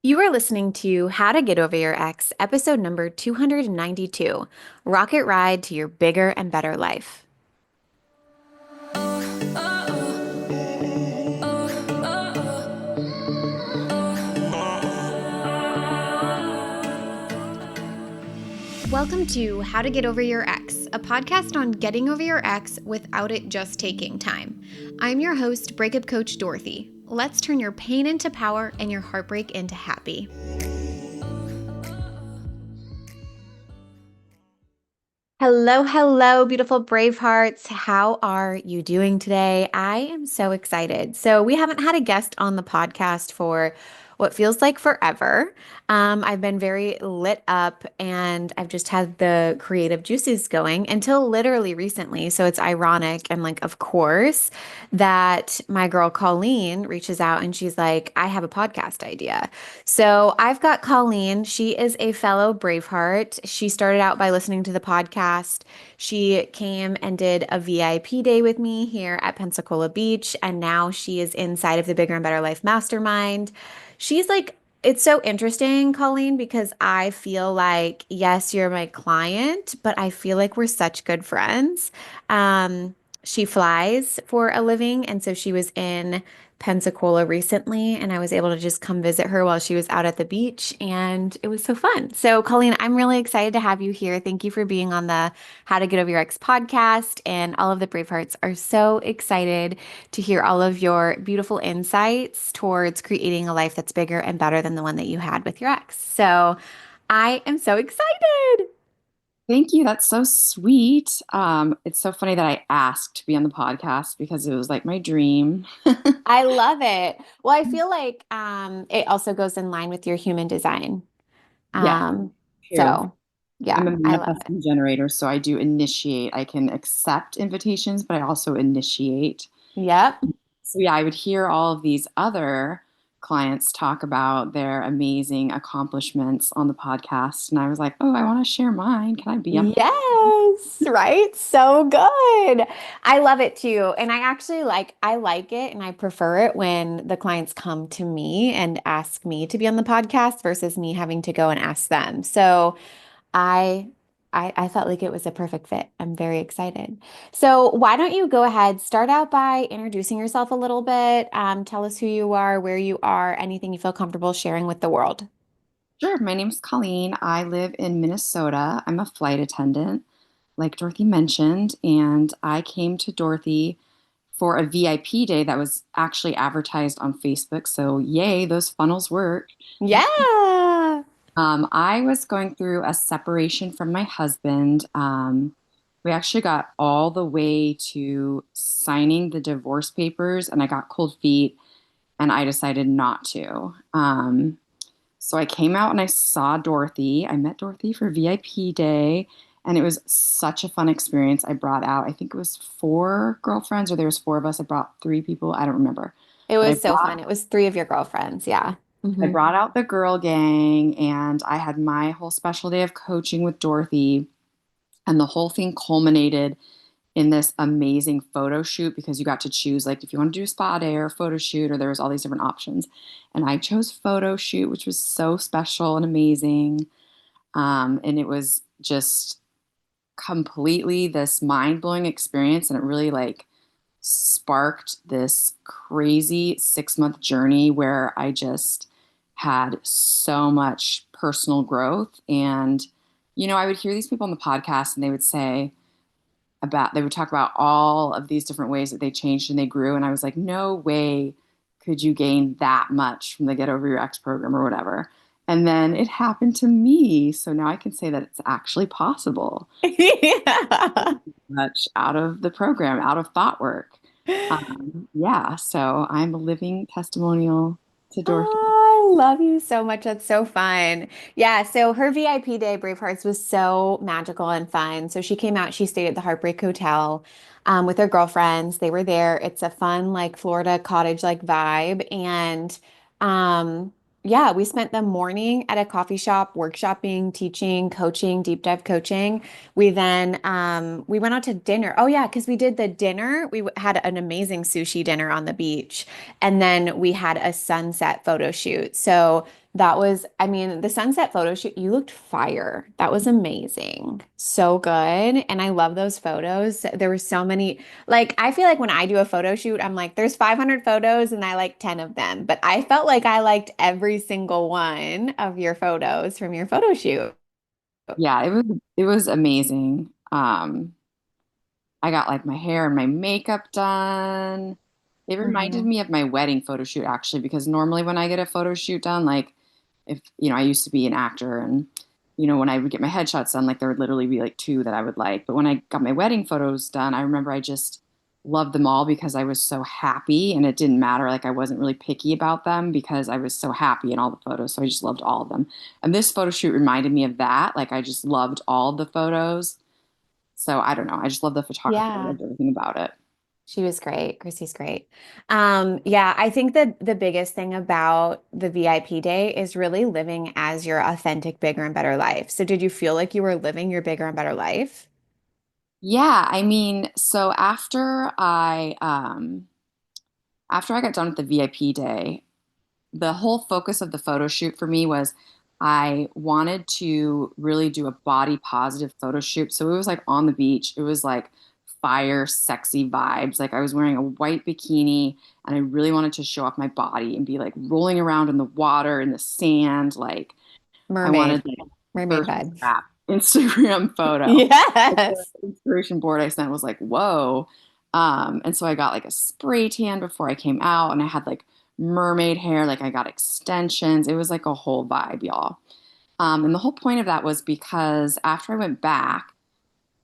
You are listening to How to Get Over Your Ex, episode number 292, Rocket Ride to Your Bigger and Better Life. Welcome to How to Get Over Your Ex, a podcast on getting over your ex without it just taking time. I'm your host, breakup coach Dorothy. Let's turn your pain into power and your heartbreak into happy. Hello, hello, beautiful Bravehearts. How are you doing today? I am so excited. So, we haven't had a guest on the podcast for what feels like forever. I've been very lit up and I've just had the creative juices going until literally recently. So, it's ironic and, like, of course, that my girl Colleen reaches out and she's like, I have a podcast idea. So I've got Colleen. She is a fellow Braveheart. She started out by listening to the podcast. She came and did a VIP day with me here at Pensacola Beach, and now she is inside of the Bigger and Better Life Mastermind. She's like, it's so interesting, Colleen, because I feel like, yes, you're my client, but I feel like we're such good friends. She flies for a living, and so she was in Pensacola recently, and I was able to just come visit her while she was out at the beach, and it was so fun. So, Colleen, I'm really excited to have you here. Thank you for being on the How to Get Over Your Ex podcast, and all of the Bravehearts are so excited to hear all of your beautiful insights towards creating a life that's bigger and better than the one that you had with your ex. So, I am so excited. Thank you. That's so sweet. It's so funny that I asked to be on the podcast because it was like my dream. I love it. Well, I feel like it also goes in line with your human design. Yeah, Um, true. so yeah, I'm a I love it. manifesting generator, so I do initiate. I can accept invitations, but I also initiate. Yep. So yeah, I would hear all of these other clients talk about their amazing accomplishments on the podcast, and I was like, oh, I want to share mine. Can I be on? Yes, right. So good. I love it too. And I like it and I prefer it when the clients come to me and ask me to be on the podcast versus me having to go and ask them. So I I felt like it was a perfect fit. I'm very excited. So why don't you go ahead, start out by introducing yourself a little bit. Tell us who you are, where you are, anything you feel comfortable sharing with the world. Sure. My name is Colleen. I live in Minnesota. I'm a flight attendant, like Dorothy mentioned, and I came to Dorothy for a VIP day that was actually advertised on Facebook. So, yay, those funnels work. Yeah. I was going through a separation from my husband. We actually got all the way to signing the divorce papers, and I got cold feet, and I decided not to. So I came out and I saw Dorothy. I met Dorothy for VIP day, and it was such a fun experience. I brought out, I think it was four girlfriends, or there was four of us. I brought three people. I don't remember, It but was so fun. It was three of your girlfriends. Yeah. I Hmm. brought out the girl gang, and I had my whole special day of coaching with Dorothy, and the whole thing culminated in this amazing photo shoot because you got to choose like if you want to do a spa day or a photo shoot or there was all these different options, and I chose photo shoot, which was so special and amazing. And it was just completely this mind-blowing experience, and it really like sparked this crazy 6 month journey where I just had so much personal growth. And I would hear these people on the podcast and they would talk about all of these different ways that they changed and they grew, and I was like, no way could you gain that much from the Get Over Your Ex program or whatever. And then it happened to me, so now I can say that it's actually possible. Yeah. Much out of the program, out of thought work. Yeah, so I'm a living testimonial to Dorothy. Oh, I love you so much. That's so fun. Yeah, so her VIP day, Bravehearts, was so magical and fun. So she came out, she stayed at the Heartbreak Hotel with her girlfriends. They were there. It's a fun, like Florida cottage-like vibe. And yeah, we spent the morning at a coffee shop, workshopping, teaching, coaching, deep dive coaching. We went out to dinner. Oh yeah, because we did the dinner. Had an amazing sushi dinner on the beach. And then we had a sunset photo shoot. So That was, I mean, the sunset photo shoot, you looked fire. That was amazing. So good. And I love those photos. There were so many, like, I feel like when I do a photo shoot, I'm like, there's 500 photos and I like 10 of them. But I felt like I liked every single one of your photos from your photo shoot. Yeah, it was amazing. I got like my hair and my makeup done. It reminded Mhm. me of my wedding photo shoot actually, because normally when I get a photo shoot done, like if, I used to be an actor and, when I would get my headshots done, like there would literally be like two that I would like. But when I got my wedding photos done, I remember I just loved them all because I was so happy and it didn't matter. Like I wasn't really picky about them because I was so happy in all the photos. So I just loved all of them. And this photo shoot reminded me of that. Like I just loved all of the photos. So I don't know. I just love the photography. I Yeah. loved everything about it. She was great. Chrissy's great. Yeah, I think that the biggest thing about the VIP day is really living as your authentic, bigger and better life. So did you feel like you were living your bigger and better life? Yeah, I mean, so after I got done with the VIP day, the whole focus of the photo shoot for me was I wanted to really do a body positive photo shoot. So it was like on the beach. It was like fire, sexy vibes. Like I was wearing a white bikini and I really wanted to show off my body and be like rolling around in the water, in the sand. Like I Mermaid, wanted the mermaid first vibe. crap Instagram photo. Like the Yes. inspiration board I sent was like, whoa. And so I got like a spray tan before I came out, and I had like mermaid hair, like I got extensions. It was like a whole vibe, y'all. And the whole point of that was because after I went back,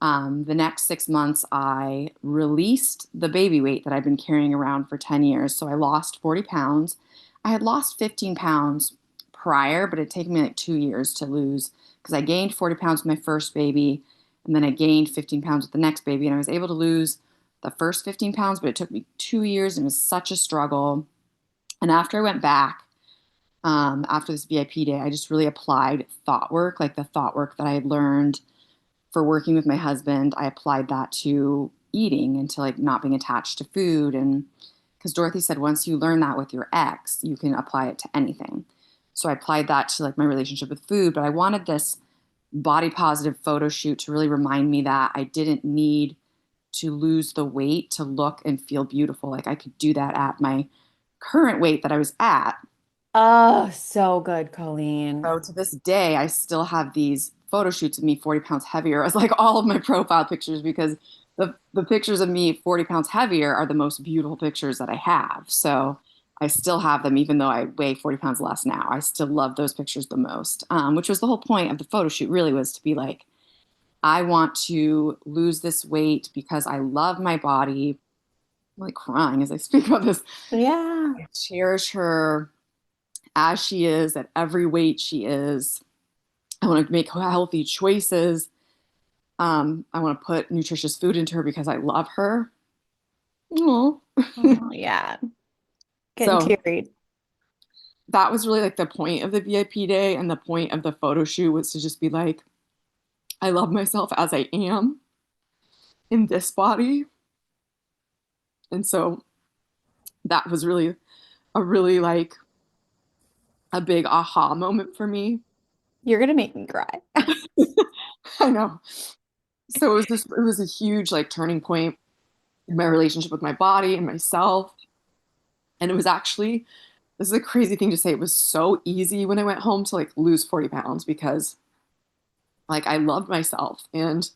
the next 6 months, I released the baby weight that I've been carrying around for 10 years. So I lost 40 pounds. I had lost 15 pounds prior, but it taken me like 2 years to lose because I gained 40 pounds with my first baby, and then I gained 15 pounds with the next baby. And I was able to lose the first 15 pounds, but it took me 2 years and it was such a struggle. And after I went back, after this VIP day, I just really applied thought work, like the thought work that I had learned for working with my husband. I applied that to eating and to like not being attached to food. And because Dorothy said once you learn that with your ex, you can apply it to anything. So I applied that to like my relationship with food, but I wanted this body positive photo shoot to really remind me that I didn't need to lose the weight to look and feel beautiful. Like I could do that at my current weight that I was at. Oh, so good, Colleen. So to this day, I still have these photo shoots of me 40 pounds heavier as like all of my profile pictures because the pictures of me 40 pounds heavier are the most beautiful pictures that I have. So I still have them even though I weigh 40 pounds less now. I still love those pictures the most, which was the whole point of the photo shoot really was to be like, I want to lose this weight because I love my body. I'm like crying as I speak about this. Yeah. I cherish her as she is at every weight she is. I want to make healthy choices. I want to put nutritious food into her because I love her. Aw. Oh, yeah. Getting So teary. that was really like the point of the VIP day, and the point of the photo shoot was to just be like, I love myself as I am in this body. And so that was really a really like a big aha moment for me. You're gonna make me cry. I know. So it was a huge like turning point in my relationship with my body and myself. And it was actually, this is a crazy thing to say. It was so easy when I went home to like lose 40 pounds because like I loved myself and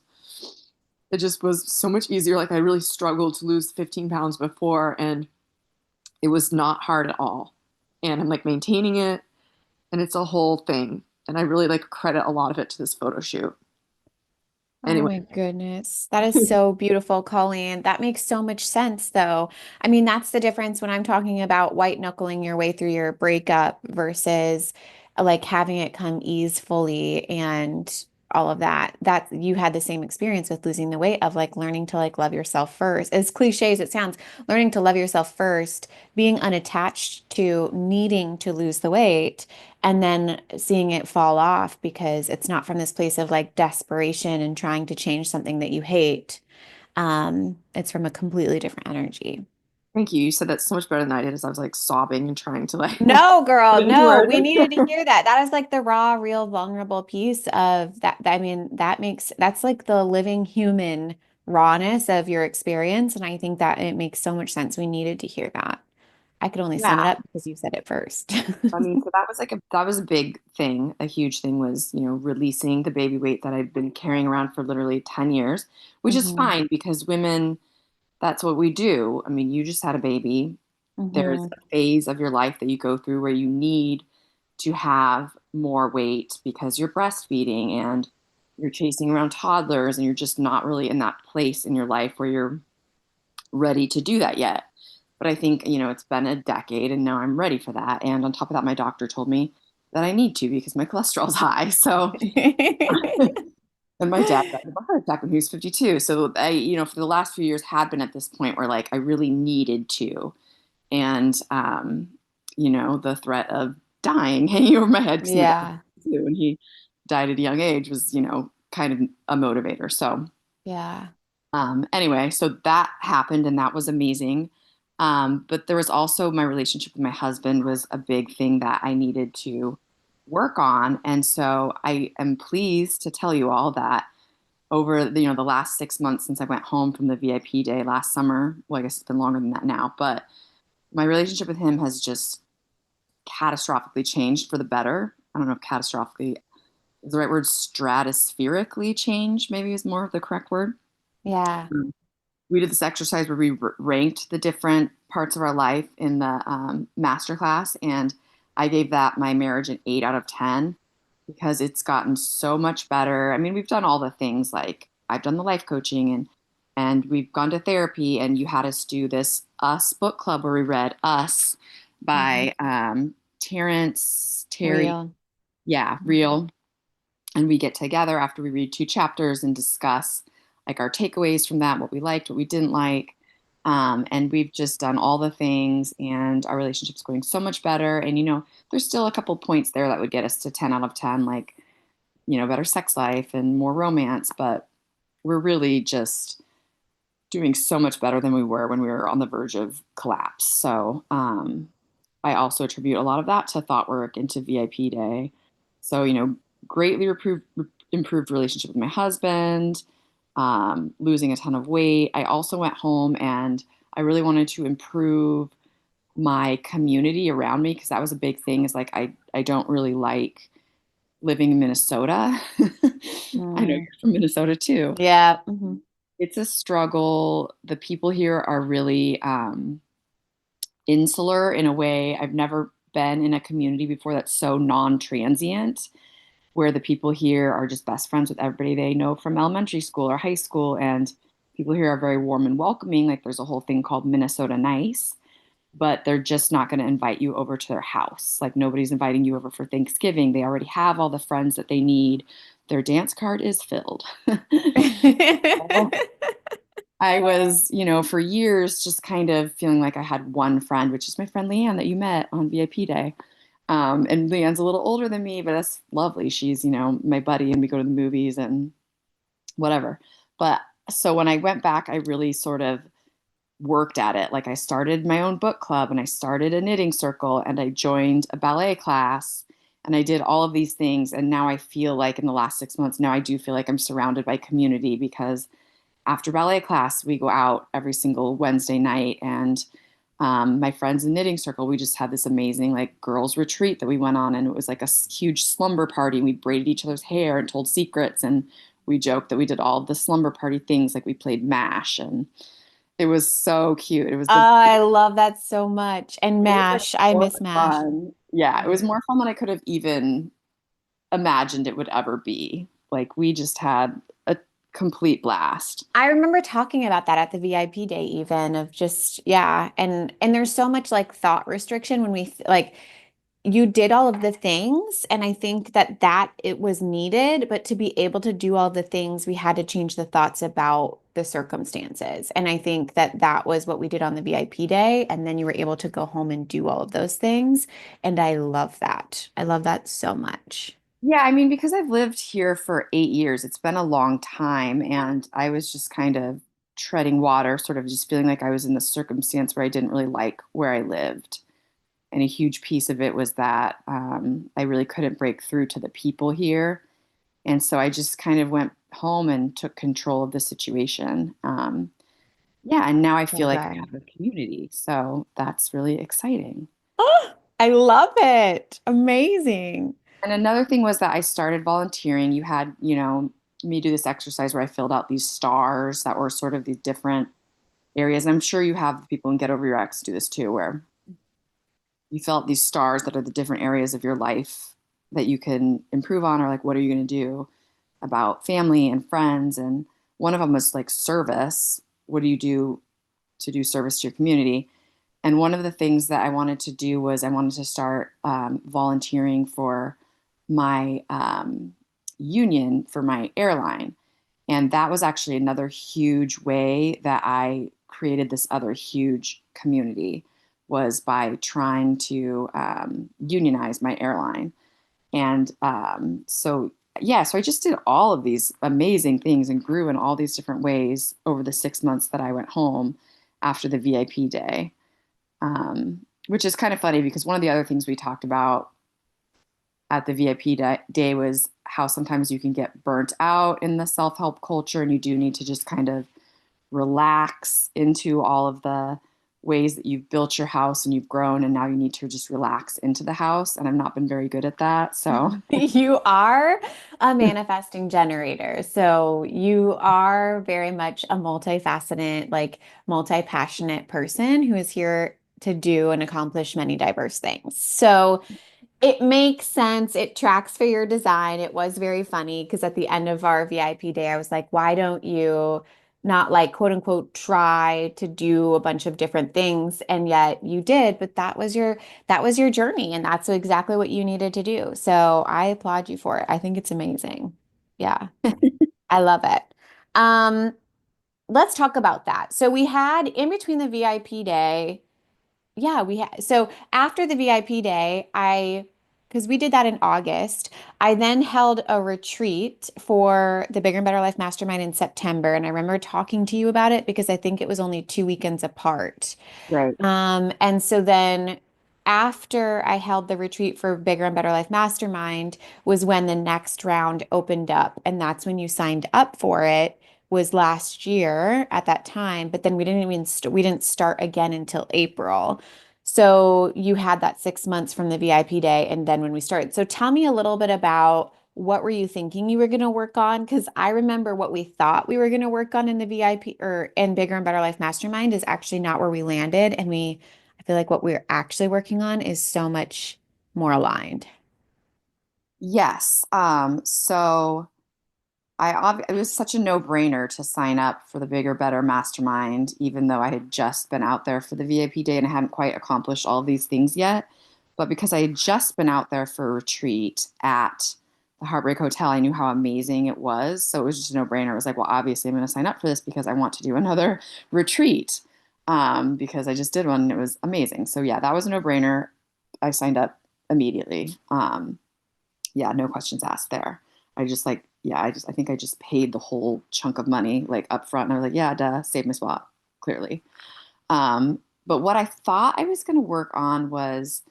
it just was so much easier. Like I really struggled to lose 15 pounds before and it was not hard at all. And I'm like maintaining it and it's a whole thing. And I really like credit a lot of it to this photo shoot. Oh Anyway, my goodness. That is so beautiful, Colleen. That makes so much sense, though. I mean, that's the difference when I'm talking about white knuckling your way through your breakup versus like having it come easefully and all of that. That you had the same experience with losing the weight of like learning to like love yourself first. As cliche as it sounds, learning to love yourself first, being unattached to needing to lose the weight and then seeing it fall off because it's not from this place of like desperation and trying to change something that you hate. It's from a completely different energy. Thank you. You said that so much better than I did as I was like sobbing and trying to like No, girl, put it into no, words. we needed to hear that. That is like the raw, real, vulnerable piece of that. I mean, that's like the living human rawness of your experience. And I think that it makes so much sense. We needed to hear that. I could only sum it Yeah. up because you said it first. I mean, so that was like that was a big thing. A huge thing was, releasing the baby weight that I'd been carrying around for literally 10 years, which is hmm fine because women, that's what we do. I mean, you just had a baby. There's hmm a phase of your life that you go through where you need to have more weight because you're breastfeeding and you're chasing around toddlers and you're just not really in that place in your life where you're ready to do that yet. But I think, it's been a decade and now I'm ready for that. And on top of that, my doctor told me that I need to because my cholesterol's high. So, and my dad died of a heart attack when he was 52. So for the last few years had been at this point where like I really needed to. And, the threat of dying hanging over my head because my dad was Yeah. 52 and he died at a young age was, kind of a motivator. So, Yeah. anyway, so that happened and that was amazing. But there was also my relationship with my husband was a big thing that I needed to work on. And so I am pleased to tell you all that over the last 6 months since I went home from the VIP day last summer, well, I guess it's been longer than that now, but my relationship with him has just catastrophically changed for the better. I don't know if catastrophically is the right word, stratospherically changed, maybe is more of the correct word. Yeah. We did this exercise where we ranked the different parts of our life in the master class, and I gave that my marriage an 8 out of 10 because it's gotten so much better. I mean, we've done all the things like I've done the life coaching and we've gone to therapy, and you had us do this Us book club where we read Us hmm by Terrence Terry, Real. yeah, Real, and we get together after we read 2 chapters and discuss like our takeaways from that, what we liked, what we didn't like. And we've just done all the things, and our relationship's going so much better. And there's still a couple points there that would get us to 10 out of 10, like better sex life and more romance. But we're really just doing so much better than we were when we were on the verge of collapse. So I also attribute a lot of that to thought work into VIP day. So, greatly improved relationship with my husband, losing a ton of weight. I also went home and I really wanted to improve my community around me because that was a big thing is like I don't really like living in Minnesota. I know you're Mm. from Minnesota too. Yeah. It's a struggle. The people here are really insular in a way. I've never been in a community before that's so non-transient, where the people here are just best friends with everybody they know from elementary school or high school. And people here are very warm and welcoming. Like there's a whole thing called Minnesota Nice, but they're just not going to invite you over to their house. Like nobody's inviting you over for Thanksgiving. They already have all the friends that they need. Their dance card is filled. I was, for years just kind of feeling like I had one friend, which is my friend Leanne that you met on VIP day. And Leanne's a little older than me, but that's lovely. She's, my buddy, and we go to the movies and whatever. But so when I went back, I really sort of worked at it. Like I started my own book club and I started a knitting circle and I joined a ballet class and I did all of these things. And now I feel like in the last 6 months, now I do feel like I'm surrounded by community because after ballet class, we go out every single Wednesday night. And my friends in knitting circle, we just had this amazing like girls retreat that we went on. And it was like a huge slumber party. And we braided each other's hair and told secrets. And we joked that we did all of the slumber party things. Like we played MASH and it was so cute. I love that so much. And It was like MASH. I more miss MASH. fun. Yeah, it Yeah. was more fun than I could have even imagined it would ever be. Like we just had a complete blast. I remember talking about that at the VIP day even of just yeah and there's so much like thought restriction when like you did all of the things and I think that it was needed but to be able to do all the things we had to change the thoughts about the circumstances and I think that was what we did on the VIP day and then you were able to go home and do all of those things and I love that. I love that so much. Yeah, I mean, because I've lived here for 8 years, it's been a long time, and I was just kind of treading water, sort of just feeling like I was in this circumstance where I didn't really like where I lived. And a huge piece of it was that I really couldn't break through to the people here. And so I just kind of went home and took control of the situation. Yeah, and now I So feel like I good. have a community. So that's really exciting. Oh, I love it. Amazing. And another thing was that I started volunteering. You had, me do this exercise where I filled out these stars that were sort of these different areas. And I'm sure you have people in Get Over Your Ex do this too, where you fill out these stars that are the different areas of your life that you can improve on, or like, what are you going to do about family and friends? And one of them was like service. What do you do to do service to your community? And one of the things that I wanted to do was I wanted to start volunteering for my union for my airline. And that was actually another huge way that I created this other huge community was by trying to unionize my airline. And so I just did all of these amazing things and grew in all these different ways over the 6 months that I went home after the VIP day. Which is kind of funny because one of the other things we talked about at the day was how sometimes you can get burnt out in the self-help culture and you do need to just kind of relax into all of the ways that you've built your house and you've grown and now you need to just relax into the house and I've not been very good at that. So You are a manifesting generator. So you are very much a multifaceted, like multi-passionate person who is here to do and accomplish many diverse things. So it makes sense. It tracks for your design. It was very funny because at the end of our VIP day, I was like, why don't you not like quote unquote try to do a bunch of different things? And yet you did, but that was your journey and that's exactly what you needed to do. So I applaud you for it. I think it's amazing. Yeah, I love it. Um, let's talk about that. So we had in between the VIP day. Yeah, we had so after the VIP day, because we did that in August, I then held a retreat for the Bigger and Better Life Mastermind in September. And I remember talking to you about it because I think it was only 2 weekends apart. right. And so then after I held the retreat for Bigger and Better Life Mastermind was when the next round opened up. And that's when you signed up for it was last year at that time, but then we didn't start again until April. So you had that 6 months from the VIP day and then when we started. So tell me a little bit about what were you thinking you were going to work on? Because I remember what we thought we were going to work on in the VIP or in Bigger and Better Life Mastermind is actually not where we landed. I feel like what we're actually working on is so much more aligned. Yes. So it was such a no-brainer to sign up for the Bigger Better Mastermind, even though I had just been out there for the VIP day and I hadn't quite accomplished all of these things yet. But because I had just been out there for a retreat at the Heartbreak Hotel, I knew how amazing it was. So it was just a no-brainer. It was like, well, obviously I'm going to sign up for this because I want to do another retreat. Because I just did one and it was amazing. So yeah, that was a no-brainer. I signed up immediately. Yeah, no questions asked there. I think I just paid the whole chunk of money like up front and I was like, yeah, duh, save my spot, clearly. But what I thought I was going to work on was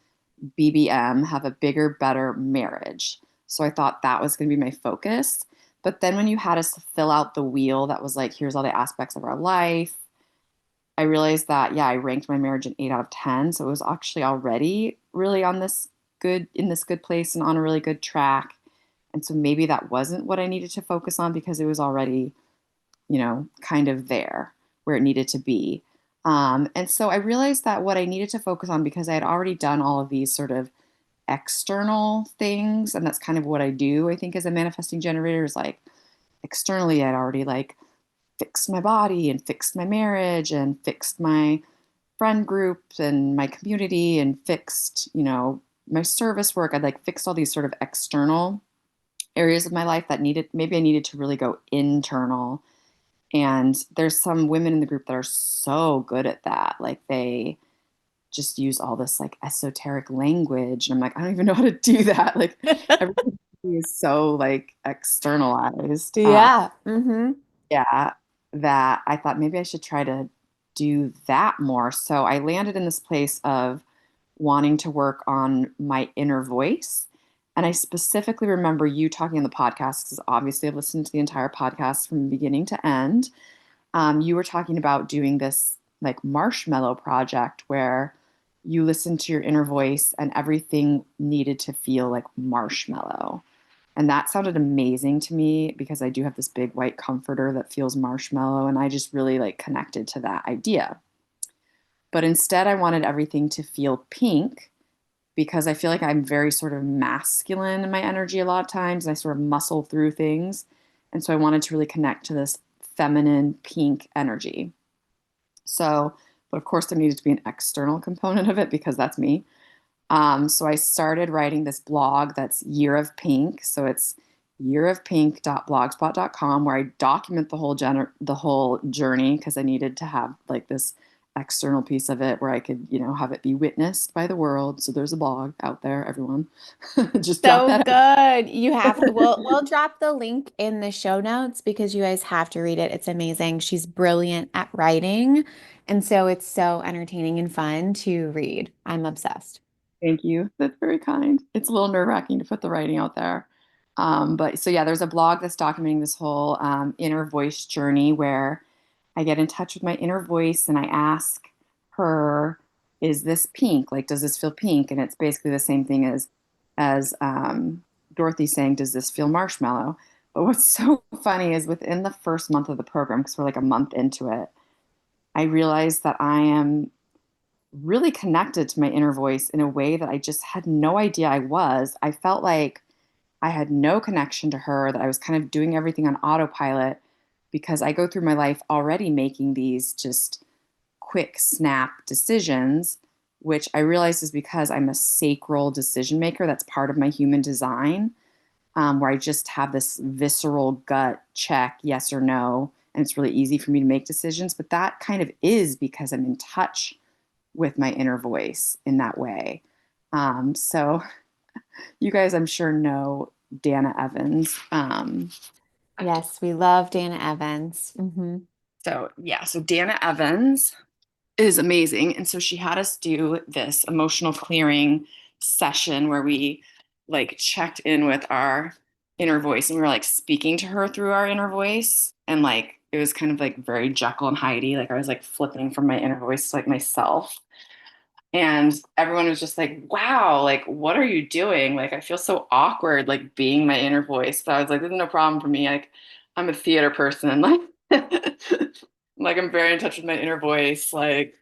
BBM, have a bigger, better marriage. So I thought that was going to be my focus. But then when you had us fill out the wheel that was like, here's all the aspects of our life, I realized that, yeah, I ranked my marriage an 8 out of 10. So it was actually already really in this good place and on a really good track. And so maybe that wasn't what I needed to focus on because it was already, kind of there where it needed to be. And so I realized that what I needed to focus on because I had already done all of these sort of external things, and that's kind of what I do, I think, as a manifesting generator is like externally, I'd already like fixed my body and fixed my marriage and fixed my friend group and my community and fixed, my service work. I'd like fixed all these sort of external areas of my life that maybe I needed to really go internal. And there's some women in the group that are so good at that. Like they just use all this like esoteric language. And I'm like, I don't even know how to do that. Like everything is so like externalized. Yeah. Hmm. Yeah. that I thought maybe I should try to do that more. So I landed in this place of wanting to work on my inner voice. And I specifically remember you talking on the podcast, because obviously I've listened to the entire podcast from beginning to end. You were talking about doing this like marshmallow project where you listen to your inner voice and everything needed to feel like marshmallow. And that sounded amazing to me because I do have this big white comforter that feels marshmallow, and I just really like connected to that idea. But instead, I wanted everything to feel pink because I feel like I'm very sort of masculine in my energy a lot of times. And I sort of muscle through things. And so I wanted to really connect to this feminine pink energy. So, but of course, there needed to be an external component of it because that's me. So I started writing this blog that's Year of Pink. So it's yearofpink.blogspot.com, where I document the whole journey because I needed to have like this external piece of it where I could, have it be witnessed by the world. So there's a blog out there, everyone. Just drop So that good. You have to, we'll drop the link in the show notes because you guys have to read it. It's amazing. She's brilliant at writing. And so it's so entertaining and fun to read. I'm obsessed. Thank you. That's very kind. It's a little nerve-wracking to put the writing out there. But so yeah, there's a blog that's documenting this whole inner voice journey where I get in touch with my inner voice and I ask her, is this pink? Like, does this feel pink? And it's basically the same thing as Dorothy saying, does this feel marshmallow? But what's so funny is within the first month of the program, because we're like a month into it, I realized that I am really connected to my inner voice in a way that I just had no idea I was. I felt like I had no connection to her, that I was kind of doing everything on autopilot because I go through my life already making these just quick snap decisions, which I realize is because I'm a sacral decision maker. That's part of my human design, where I just have this visceral gut check, yes or no. And it's really easy for me to make decisions. But that kind of is because I'm in touch with my inner voice in that way. So you guys, I'm sure, know Dana Evans. Yes, we love Dana Evans. So Dana Evans is amazing. And so she had us do this emotional clearing session where we like checked in with our inner voice and we were like speaking to her through our inner voice. And like it was kind of like very Jekyll and Hyde. Like I was like flipping from my inner voice to like myself. And everyone was just like, wow, like, what are you doing? Like, I feel so awkward, like being my inner voice. So I was like, there's no problem for me. Like, I'm a theater person. Like, like I'm very in touch with my inner voice. Like,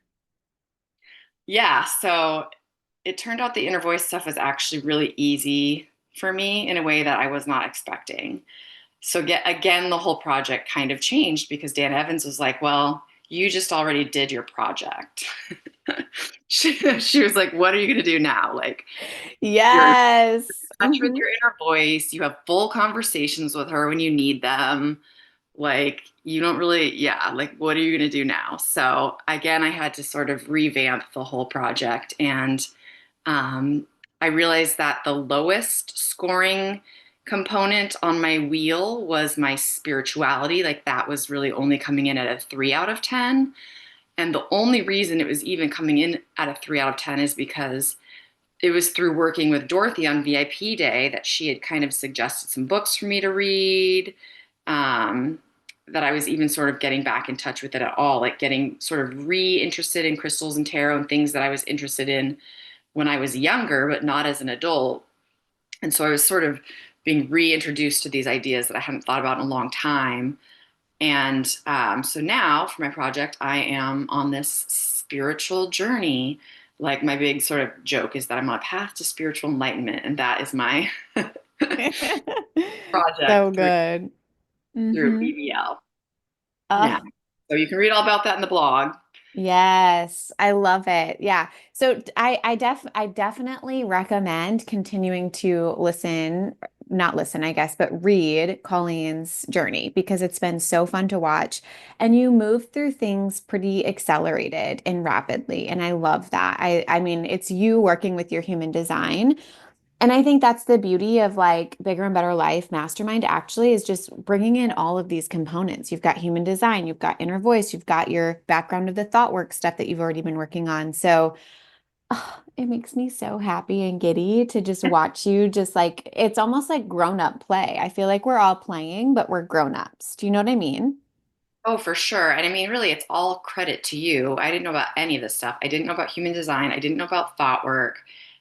yeah. So it turned out the inner voice stuff was actually really easy for me in a way that I was not expecting. So get again, the whole project kind of changed because Dan Evans was like, well, you just already did your project. She was like, what are you going to do now? Like, you're in Yes. touch with your inner voice. You have full conversations with her when you need them. Like, you don't really, yeah, like, what are you going to do now? So, again, I had to sort of revamp the whole project. And um, I realized that the lowest scoring component on my wheel was my spirituality. Like, that was really only coming in at a 3 out of 10. And the only reason it was even coming in at a 3 out of 10 is because it was through working with Dorothy on VIP Day that she had kind of suggested some books for me to read. Um, that I was even sort of getting back in touch with it at all, like getting sort of re-interested in crystals and tarot and things that I was interested in when I was younger, but not as an adult. And so I was sort of being reintroduced to these ideas that I hadn't thought about in a long time. And so now for my project, I am on this spiritual journey. Like my big sort of joke is that I'm on a path to spiritual enlightenment, and that is my project So good. through hmm BBL. Yeah. Uh, So you can read all about that in the blog. yes, I love it. Yeah. So I definitely recommend continuing to listen, not listen, I guess, but read Colleen's journey because it's been so fun to watch. And you move through things pretty accelerated and rapidly. And I love that. I mean, it's you working with your human design. And I think that's the beauty of like Bigger and Better Life Mastermind actually is just bringing in all of these components. You've got human design, you've got inner voice, you've got your background of the thought work stuff that you've already been working on. So it makes me so happy and giddy to just watch you just like it's almost like grown up play. I feel like we're all playing, but we're grown ups. Do you know what I mean? Oh, for sure. And I mean, really, it's all credit to you. I didn't know about any of this stuff. I didn't know about human design. I didn't know about thought work.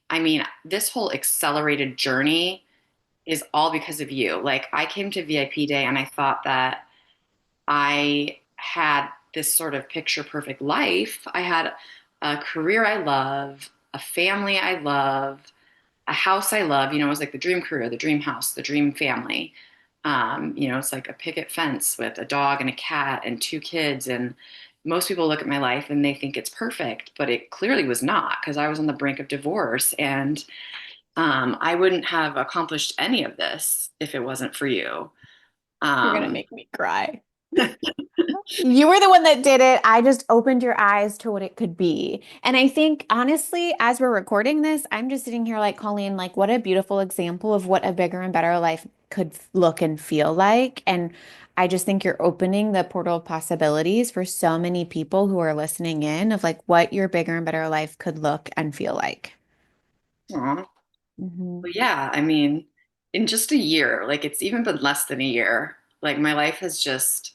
I mean, this whole accelerated journey is all because of you. Like, I came to VIP Day and I thought that I had this sort of picture perfect life. I had a career I love, a family I love, a house I love. You know, it was like the dream career, the dream house, the dream family. You know, it's like a picket fence with a dog and a cat and two kids. And most people look at my life and they think it's perfect, but it clearly was not because I was on the brink of divorce. And I wouldn't have accomplished any of this if it wasn't for you. You're gonna Um, make me cry. You were the one that did it. I just opened your eyes to what it could be. And I think, honestly, as we're recording this, I'm just sitting here like, Colleen, like, what a beautiful example of what a bigger and better life could look and feel like. And I just think you're opening the portal of possibilities for so many people who are listening in of like what your bigger and better life could look and feel like. aw. Mhm. But yeah, I mean, in just a year, like it's even been less than a year, like my life has just,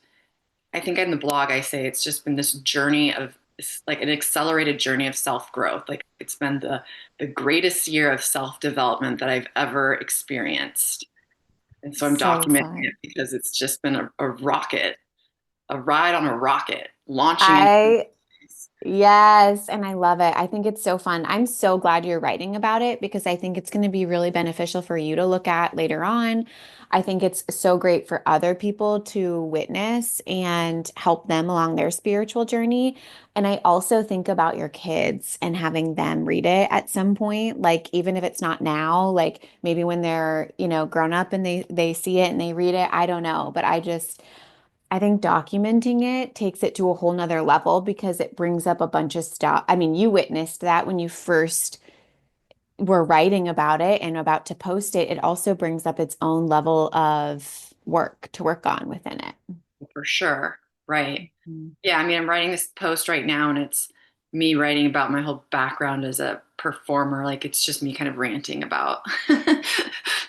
I think in the blog I say it's just been this journey of it's like an accelerated journey of self-growth. Like it's been the greatest year of self-development that I've ever experienced. And so I'm So documenting it fun. because it's just been a rocket, a ride on a rocket, launching into I space. Yes, and I love it. I think it's so fun. I'm so glad you're writing about it because I think it's going to be really beneficial for you to look at later on. I think it's so great for other people to witness and help them along their spiritual journey. And I also think about your kids and having them read it at some point, like even if it's not now, like maybe when they're, grown up and they see it and they read it, I don't know, but I think documenting it takes it to a whole nother level because it brings up a bunch of stuff. I mean, you witnessed that when you first were writing about it and about to post it. It also brings up its own level of work to work on within it. For sure. Right. Mhm. Yeah, I mean, I'm writing this post right now, and it's me writing about my whole background as a performer. Like, it's just me kind of ranting about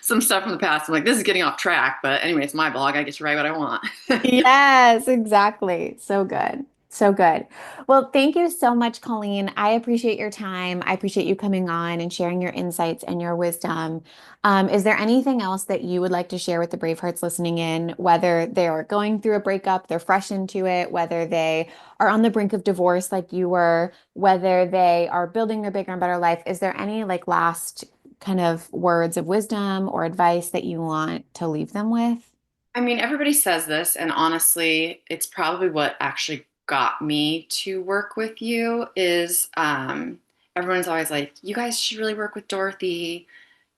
some stuff from the past. I'm like, this is getting off track, but anyway, it's my blog. I get to write what I want. Yes, exactly. So good. So good. Well, thank you so much, Colleen. I appreciate your time. I appreciate you coming on and sharing your insights and your wisdom. Is there anything else that you would like to share with the Bravehearts listening in, whether they are going through a breakup, they're fresh into it, whether they are on the brink of divorce like you were, whether they are building their bigger and better life? Is there any like last kind of words of wisdom or advice that you want to leave them with? I mean, everybody says this, and honestly, it's probably what actually got me to work with you is everyone's always like, you guys should really work with Dorothy.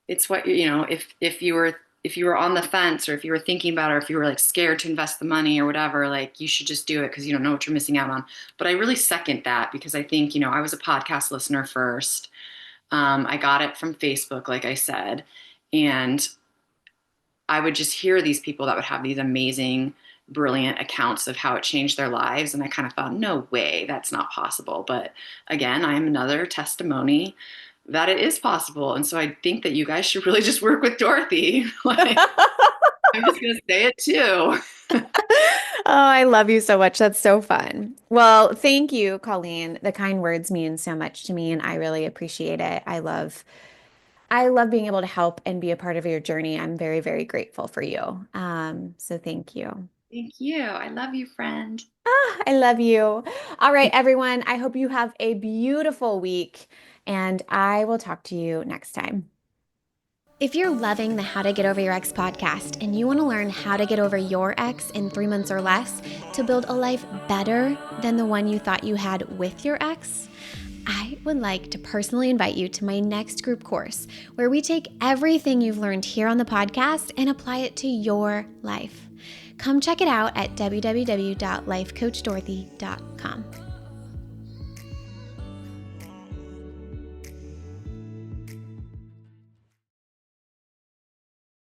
It's what you know, if you were on the fence or if you were thinking about it or if you were like scared to invest the money or whatever, like you should just do it because you don't know what you're missing out on. But I really second that because I think, I was a podcast listener first. I got it from Facebook, like I said, and I would just hear these people that would have these amazing, brilliant accounts of how it changed their lives. And I kind of thought, no way, that's not possible. But again, I am another testimony that it is possible. And so I think that you guys should really just work with Dorothy. Like, I'm just going to say it too. Oh, I love you so much. That's so fun. Well, thank you, Colleen. The kind words mean so much to me, and I really appreciate it. I love being able to help and be a part of your journey. I'm very, very grateful for you. So thank you. Thank you. I love you, friend. I love you. All right, everyone. I hope you have a beautiful week, and I will talk to you next time. If you're loving the How to Get Over Your Ex podcast and you want to learn how to get over your ex in 3 months or less to build a life better than the one you thought you had with your ex, I would like to personally invite you to my next group course where we take everything you've learned here on the podcast and apply it to your life. Come check it out at www.lifecoachdorothy.com.